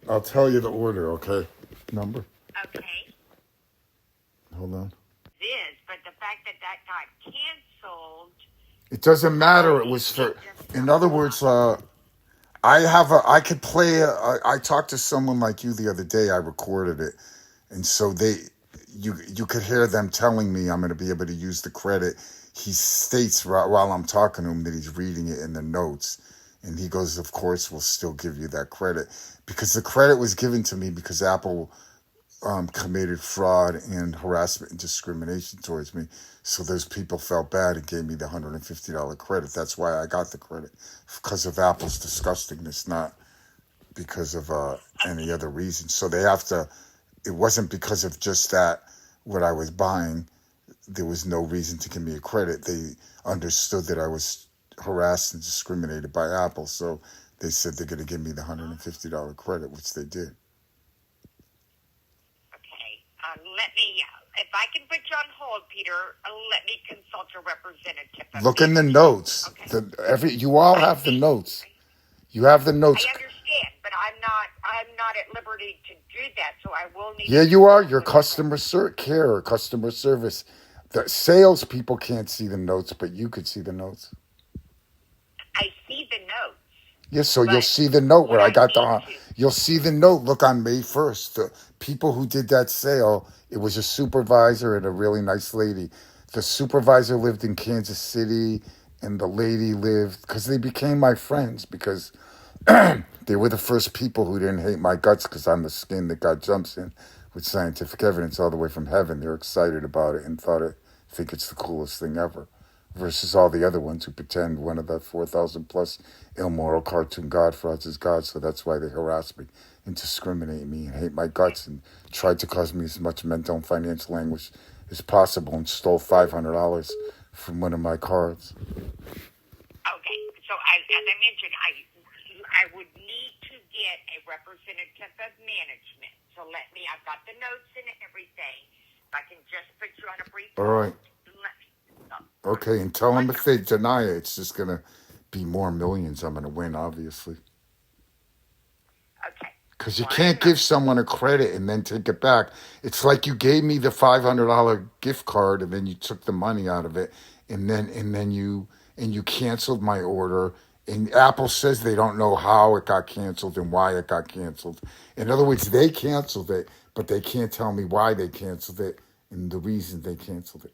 I'll tell you the order, okay? Number. Okay. Hold on. But the fact that got canceled. It doesn't matter. It was for. In other words, I could play. I talked to someone like you the other day. I recorded it, and so you could hear them telling me I'm going to be able to use the credit. He states while I'm talking to him that he's reading it in the notes, and he goes, "Of course, we'll still give you that credit because the credit was given to me because Apple committed fraud and harassment and discrimination towards me. So those people felt bad and gave me the $150 credit. That's why I got the credit because of Apple's disgustingness, not because of any other reason. So they have to. It wasn't because of just that what I was buying. There was no reason to give me a credit. They understood that I was harassed and discriminated by Apple, so they said they're going to give me the $150 credit, which they did. Let me, if I can put you on hold, Peter, let me consult your representative. Look in the notes. Okay. You all have the notes. You have the notes. I understand, but I'm not at liberty to do that, so I will need. Yeah, you are. Your customer care or customer service. The salespeople can't see the notes, but you could see the notes. I see the notes. Yes, so you'll see the note where I got the. You'll see the note. Look on May 1st. The people who did that sale, it was a supervisor and a really nice lady. The supervisor lived in Kansas City, and the lady lived because they became my friends because they were the first people who didn't hate my guts because I'm the skin that God jumps in with scientific evidence all the way from heaven. They're excited about it and think it's the coolest thing ever. Versus all the other ones who pretend one of the 4,000 plus immoral cartoon God frauds is God. So that's why they harass me and discriminate me and hate my guts and tried to cause me as much mental and financial anguish as possible and stole $500 from one of my cards. Okay, so as I mentioned, I would need to get a representative of management. So I've got the notes and everything. If I can just put you on a brief hold. All right. Okay, and tell them if they deny it, it's just going to be more millions I'm going to win, obviously. Okay. Because you can't give someone a credit and then take it back. It's like you gave me the $500 gift card and then you took the money out of it and then you canceled my order. And Apple says they don't know how it got canceled and why it got canceled. In other words, they canceled it, but they can't tell me why they canceled it and the reason they canceled it.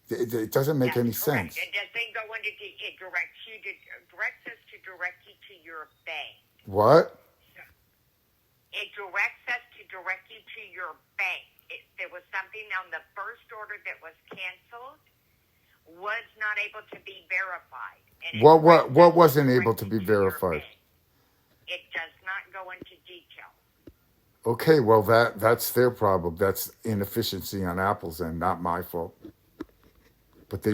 It doesn't make any sense. It doesn't go into it directs us to direct you to your bank. What? It directs us to direct you to your bank. There was something on the first order that was canceled, was not able to be verified. And what wasn't able to be verified? It does not go into detail. Okay, well that's their problem. That's inefficiency on Apple's end, not my fault. But they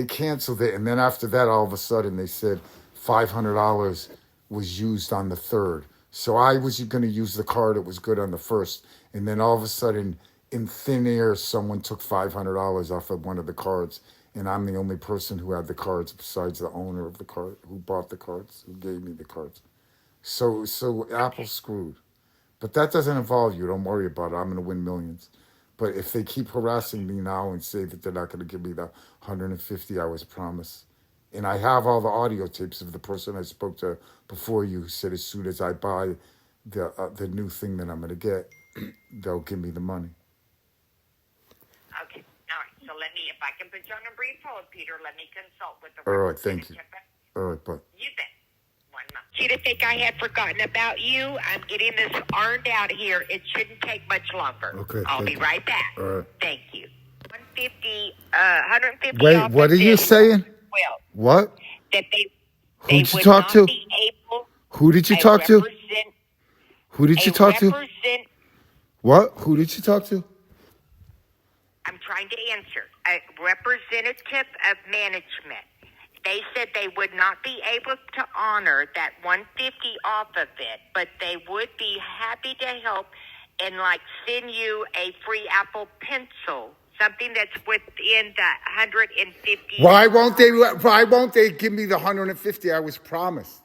canceled it, and then after that, all of a sudden, they said $500 was used on the 3rd. So I was going to use the card. It was good on the 1st. And then all of a sudden, in thin air, someone took $500 off of one of the cards. And I'm the only person who had the cards besides the owner of the card, who bought the cards, who gave me the cards. So Apple's screwed. But that doesn't involve you. Don't worry about it. I'm going to win millions. But if they keep harassing me now and say that they're not going to give me the 150 I was promised, and I have all the audio tapes of the person I spoke to before you who said as soon as I buy the new thing that I'm going to get, they'll give me the money. Okay, all right. So if I can put you on a brief hold, Peter, let me consult with the. All right, thank you. All right, bye. You bet. You to think I had forgotten about you. I'm getting this ironed out here. It shouldn't take much longer. Okay. I'll be right back. All right. Thank you. 150. Wait, what are you saying? Well, what? That Who did you talk to? Who did you talk to? Who did you talk to? What? Who did you talk to? I'm trying to answer. A representative of management. They said they would not be able to honor that 150 off of it, but they would be happy to help and send you a free Apple Pencil, something that's within the 150. Why won't they give me the 150 I was promised?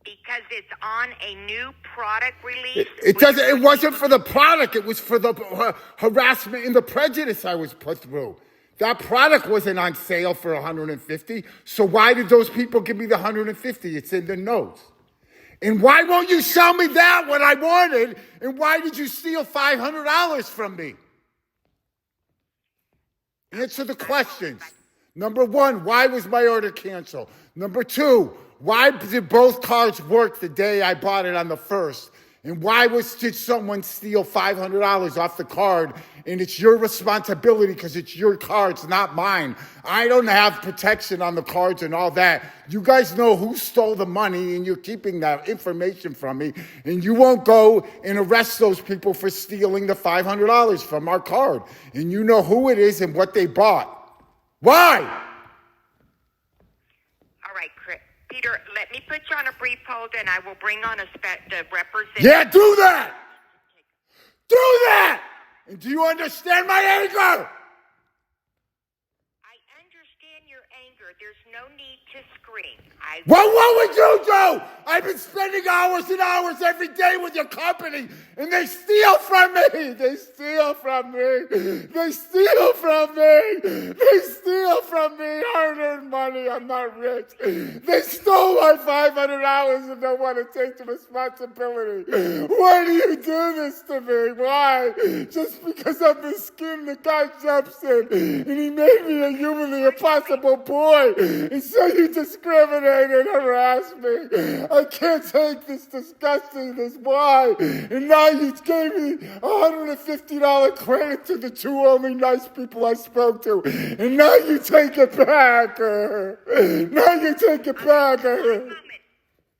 Because it's on a new product release. It doesn't. It wasn't for the product. It was for the harassment and the prejudice I was put through. That product wasn't on sale for $150. So why did those people give me the $150? It's in the notes. And why won't you sell me that what I wanted? And why did you steal $500 from me? Answer the questions. Number one, why was my order canceled? Number two, why did both cards work the day I bought it on the 1st? And why did someone steal $500 off the card? And it's your responsibility because it's your cards, not mine. I don't have protection on the cards and all that. You guys know who stole the money and you're keeping that information from me. And you won't go and arrest those people for stealing the $500 from our card. And you know who it is and what they bought. Why? All right, Chris. Peter, let me put you on a brief hold, and I will bring on the representative. Yeah, do that! Do that! And do you understand my anger? I understand your anger. There's no need to scream. Well, what would you do? I've been spending hours and hours every day with your company, and they steal from me. They steal from me. They steal from me. They steal from me hard-earned money. I'm not rich. They stole my $500 and don't want to take the responsibility. Why do you do this to me? Why? Just because I'm the skin the guy jumps in, and he made me a humanly impossible boy, and so you discriminate and harass me. I can't take this disgustingness. Why? And now you gave me $150 credit to the two only nice people I spoke to. And now you take it back. Now you take it back.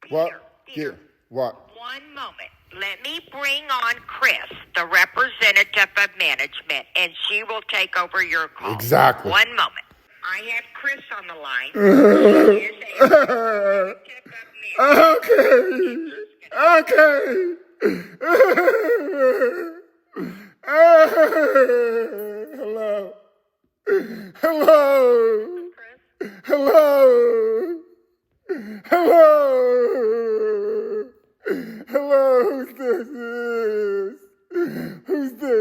What? Peter, What? one moment. Let me bring on Chris, the representative of management, and she will take over your call. Exactly. One moment. I have Chris on the line. He is a representative of management. Okay. Hello. Hello. Chris? Hello. Hello. Hello. Who's this? Who's this?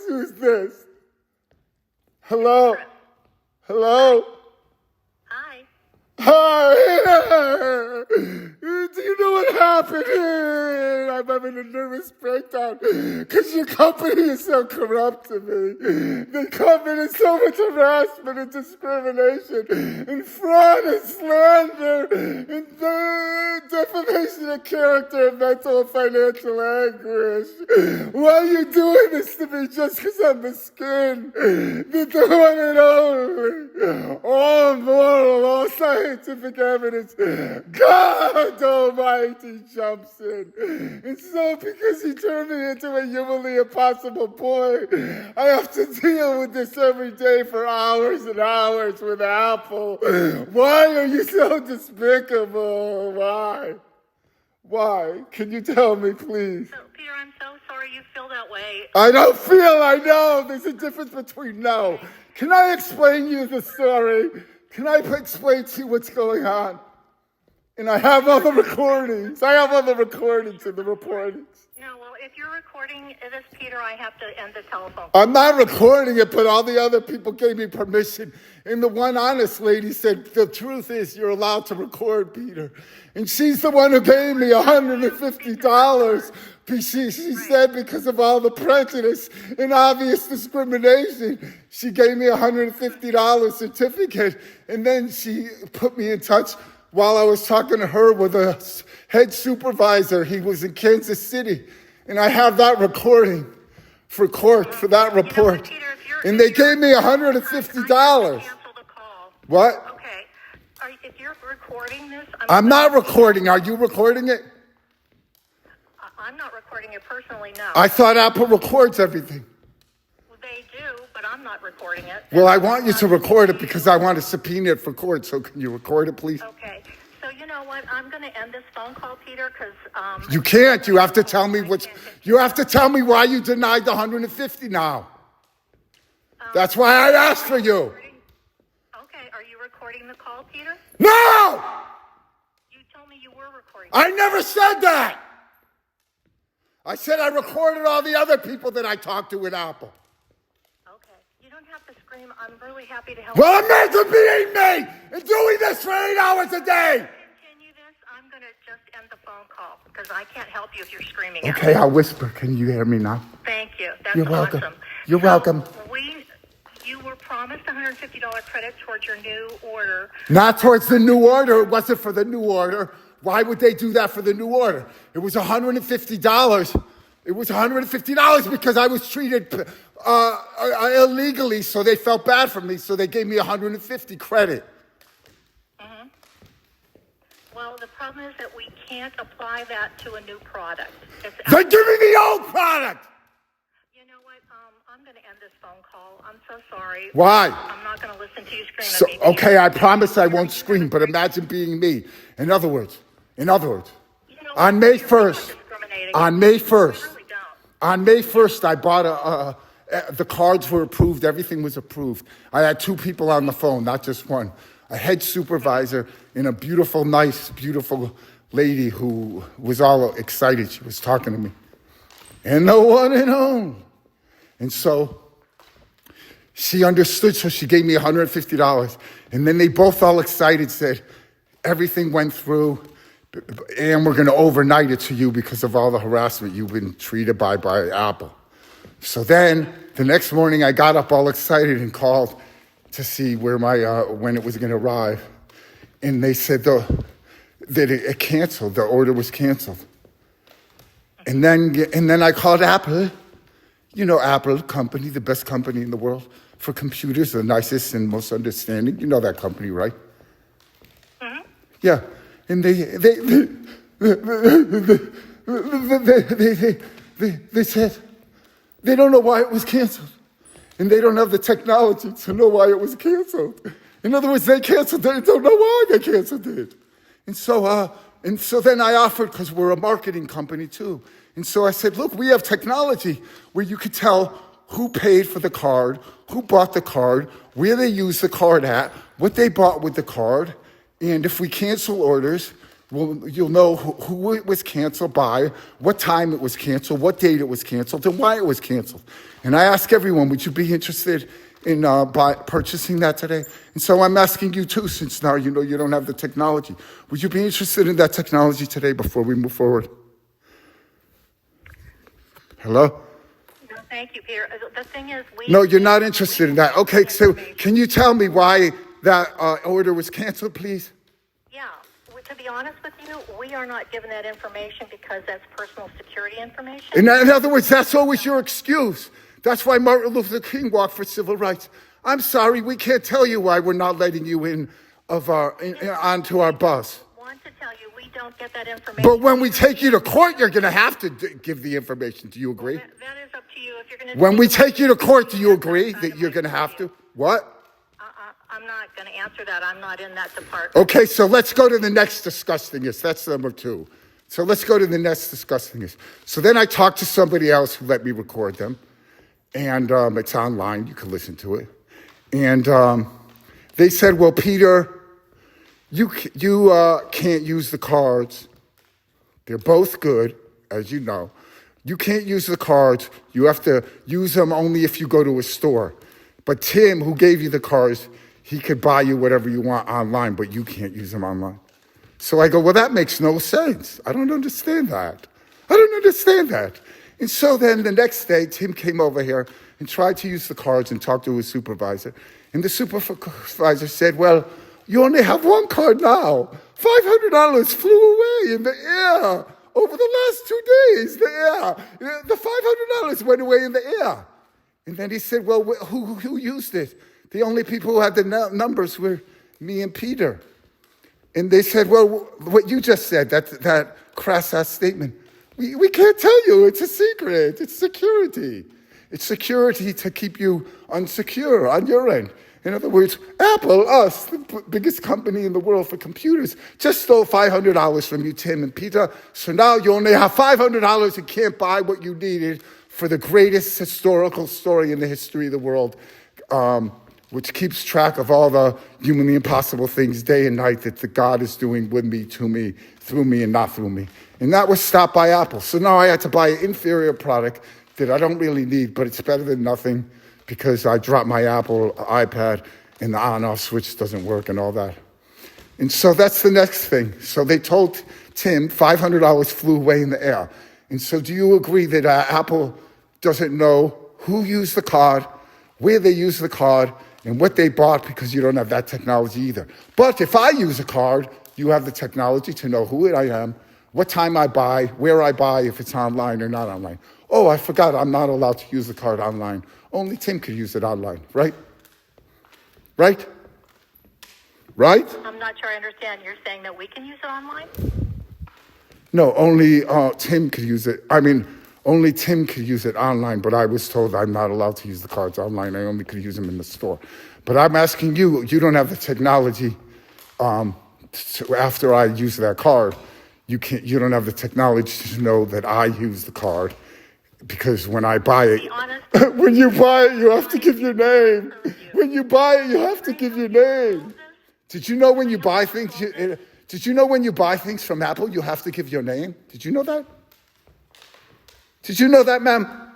Who's this? Hello? Hello? Hi. Hi! Do you know what happened here? I'm having a nervous breakdown because your company is so corrupt to me. They come in and so much harassment and discrimination and fraud and slander and defamation of character and mental and financial anguish. Why are you doing this to me just because I'm the skin? The one and only. All moral, all scientific evidence. God Almighty jumps in. And so because he turned me into a humanly impossible boy, I have to deal with this every day for hours and hours with Apple. Why are you so despicable? Why? Why? Can you tell me, please? So, Peter, I'm so sorry you feel that way. I don't feel, I know. There's a difference between no. Can I explain you the story? Can I explain to you what's going on? And I have all the recordings. I have all the recordings and the reportings. No, well, if you're recording this, Peter, I have to end the telephone. I'm not recording it, but all the other people gave me permission. And the one honest lady said, the truth is you're allowed to record, Peter. And she's the one who gave me $150. She said because of all the prejudice and obvious discrimination, she gave me a $150 certificate. And then she put me in touch while I was talking to her with a head supervisor. He was in Kansas City. And I have that recording for court, for that report. Peter, And they gave me $150. Cancel the call. What? Okay. If you're recording this, I'm not recording. Are you recording it? I'm not recording it personally, no. I thought Apple records everything. Well, they do, but I'm not recording it. Well, I want you to record it because I want to subpoena it for court. So can you record it, please? Okay. So you know what? I'm going to end this phone call, Peter, because You can't. You have to tell me you have to tell me why you denied the $150 now. That's why I asked for you. Okay. Are you recording the call, Peter? No! You told me you were recording. I never said that. I said I recorded all the other people that I talked to at Apple. Okay. You don't have to scream. I'm really happy to help Well, you. I'm meant to being me and doing this for 8 hours a day. Continue this. I'm going to just end the phone call because I can't help you if you're screaming at Okay, me. I'll whisper. Can you hear me now? Thank you. That's You're welcome. awesome. You're welcome. You were promised $150 credit towards your new order. Not towards the new order. It wasn't for the new order. Why would they do that for the new order? It was $150. It was $150 because I was treated illegally, so they felt bad for me, so they gave me $150 credit. Mm-hmm. Well, the problem is that we can't apply that to a new product. Then give me the old product. You know what? I'm going to end this phone call. I'm so sorry. Why? I'm not going to listen to you scream So, at me. okay, I promise I won't scream, but imagine being me. In other words, You know, on May you're 1st, discriminating. on May You 1st, really don't. on May 1st, I bought the cards were approved, everything was approved. I had 2 people on the phone, not just one. A head supervisor and a beautiful, nice, beautiful lady who was all excited. She was talking to me. And the one and only. And so she understood, so she gave me $150. And then they both all excited said, everything went through, and we're going to overnight it to you because of all the harassment you've been treated by Apple. So then the next morning I got up all excited and called to see where when it was going to arrive. And they said that it canceled, the order was canceled. And then I called Apple. You know Apple company, the best company in the world for computers, the nicest and most understanding. You know that company, right? Mm-hmm. Yeah. And they said they don't know why it was canceled. And they don't have the technology to know why it was canceled. In other words, they canceled it. They don't know why they canceled it. And so then I offered, because we're a marketing company too. And so I said, look, we have technology where you could tell who paid for the card, who bought the card, where they used the card at, what they bought with the card. And if we cancel orders, you'll know who it was canceled by, what time it was canceled, what date it was canceled, and why it was canceled. And I ask everyone, would you be interested in purchasing that today? And so I'm asking you too, since now you know you don't have the technology. Would you be interested in that technology today before we move forward? Hello? No, thank you, Peter. The thing is, No, you're not interested in that. Okay, so can you tell me why that order was canceled, please? Yeah. To be honest with you, we are not given that information because that's personal security information. In other words, that's always your excuse. That's why Martin Luther King walked for civil rights. I'm sorry, we can't tell you why we're not letting you onto our bus. I want to tell you, we don't get that information. But when we take you to court, you're going to have to give the information. Do you agree? That is up to you. If you're going to When we take you to court, do you agree that you're going to have to? What? I'm not going to answer that. I'm not in that department. Okay, so let's go to the next disgustingest. That's number 2. So let's go to the next disgustingest. So then I talked to somebody else who let me record them. And it's online. You can listen to it. And they said, well, Peter, you can't use the cards. They're both good, as you know. You can't use the cards. You have to use them only if you go to a store. But Tim, who gave you the cards, he could buy you whatever you want online, but you can't use them online. So I go, well, that makes no sense. I don't understand that. And so then the next day, Tim came over here and tried to use the cards and talk to his supervisor. And the supervisor said, well, you only have one card now. $500 flew away in the air over the last 2 days. The $500 went away in the air. And then he said, well, who used it? The only people who had the numbers were me and Peter. And they said, well, what you just said, that crass-ass statement, we can't tell you. It's a secret. It's security. It's security to keep you unsecure on your end. In other words, Apple, us, the biggest company in the world for computers, just stole $500 from you, Tim and Peter. So now you only have $500 and can't buy what you needed for the greatest historical story in the history of the world, which keeps track of all the humanly impossible things day and night that the God is doing with me, to me, through me, and not through me. And that was stopped by Apple. So now I had to buy an inferior product that I don't really need, but it's better than nothing because I dropped my Apple iPad and the on-off switch doesn't work and all that. And so that's the next thing. So they told Tim $500 flew away in the air. And so do you agree that Apple doesn't know who used the card, where they used the card, and what they bought because you don't have that technology either? But if I use a card, you have the technology to know who I am, what time I buy, where I buy, if it's online or not online. Oh, I forgot I'm not allowed to use the card online. Only Tim could use it online, right? Right? Right? I'm not sure I understand. You're saying that we can use it online? No, only Tim could use it. I mean, only Tim could use it online, but I was told I'm not allowed to use the cards online. I only could use them in the store. But I'm asking you, you don't have the technology after I use that card. You don't have the technology to know that I use the card because when I buy it, when you buy it, you have to give your name. When you buy it, you have to give your name. Did you know when you buy things? Did you know when you buy things from Apple, you have to give your name? Did you know that? Did you know that, ma'am?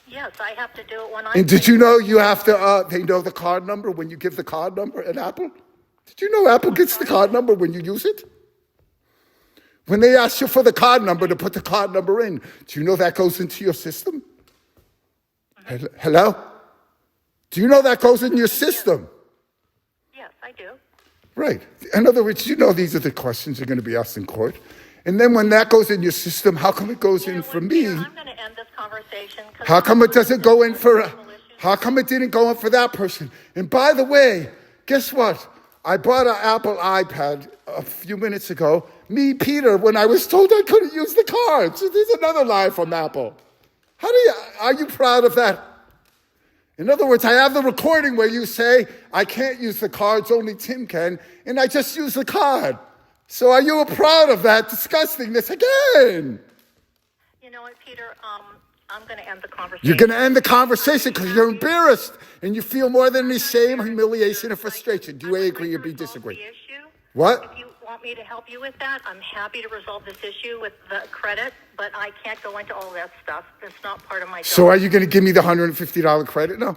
Yes, I have to do it when I. And did you know you have to? They know the card number when you give the card number at Apple. Did you know Apple gets the card number when you use it? When they ask you for the card number to put the card number in, do you know that goes into your system? Hello? Do you know that goes in your system? Yes, I do. Right. In other words, you know these are the questions you're going to be asked in court. And then when that goes in your system, how come it goes in for me? I'm going to end this conversation. How come it doesn't go in for, how come it didn't go in for that person? And by the way, guess what? I bought an Apple iPad a few minutes ago. Me, Peter, when I was told I couldn't use the cards. So there's another lie from Apple. Are you proud of that? In other words, I have the recording where you say, I can't use the cards, only Tim can, and I just use the card. So are you proud of that disgustingness again? You know what, Peter? I'm going to end the conversation. You're going to end the conversation because you're embarrassed and you feel more than any shame, humiliation, and frustration. Do you agree or disagree? What? If you want me to help you with that, I'm happy to resolve this issue with the credit, but I can't go into all that stuff. It's not part of my job. So are you going to give me the $150 credit? No.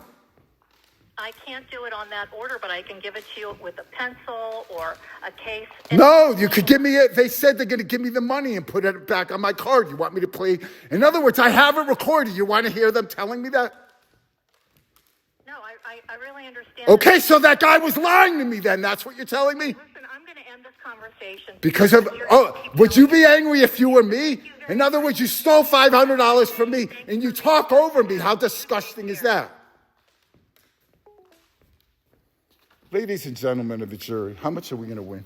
I can't do it on that order, but I can give it to you with a pencil or a case. No, you could give me it. They said they're going to give me the money and put it back on my card. You want me to play? In other words, I have it recorded. You want to hear them telling me that? No, I really understand. Okay, so that guy was lying to me then. That's what you're telling me? Listen, I'm going to end this conversation. Because of, would you be angry if you were me? In other words, you stole $500 from me and you talk over me. How disgusting is that? Ladies and gentlemen of the jury, how much are we going to win?